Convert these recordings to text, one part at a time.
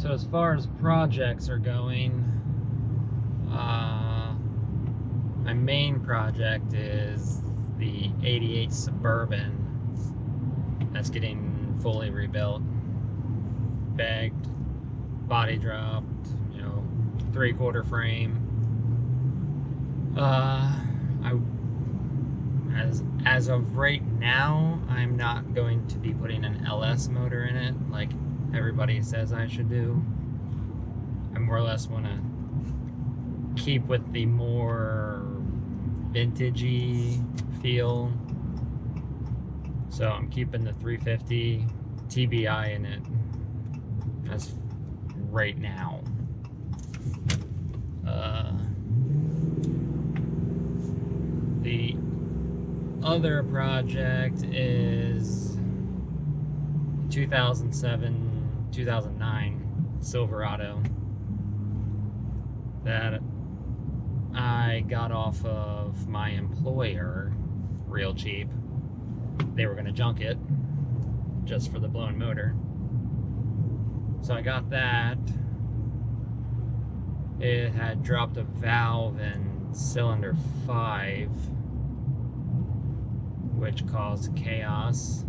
So as far as projects are going, my main project is the '88 Suburban that's getting fully rebuilt, bagged, body dropped, 3/4 frame. As of right now, I'm not going to be putting an LS motor in it like everybody says I should do. I more or less want to keep with the more vintagey feel. So I'm keeping the 350 TBI in it as right now. The other project is 2007-2009 Silverado that I got off of my employer real cheap. They were going to junk it just for the blown motor. So I got that. It had dropped a valve in cylinder 5, which caused chaos.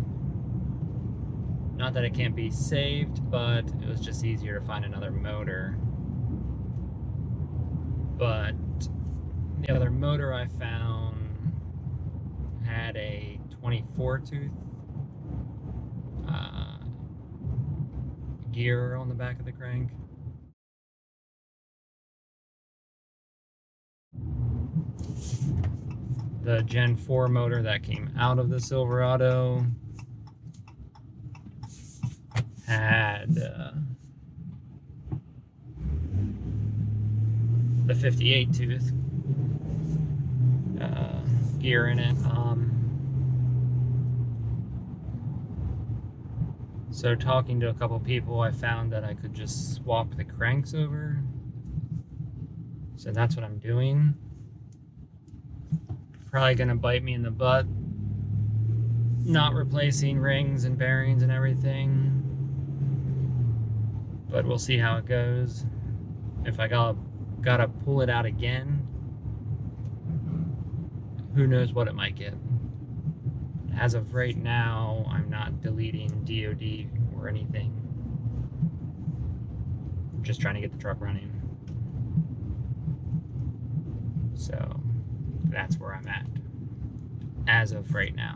Not that it can't be saved, but it was just easier to find another motor. But the other motor I found had a 24 tooth gear on the back of the crank. The Gen 4 motor that came out of the Silverado had the 58 tooth gear in it. So talking to a couple people, I found that I could just swap the cranks over. So that's what I'm doing. Probably gonna bite me in the butt not replacing rings and bearings and everything, but we'll see how it goes. If I gotta pull it out again, who knows what it might get. As of right now, I'm not deleting DOD or anything. I'm just trying to get the truck running. So that's where I'm at as of right now.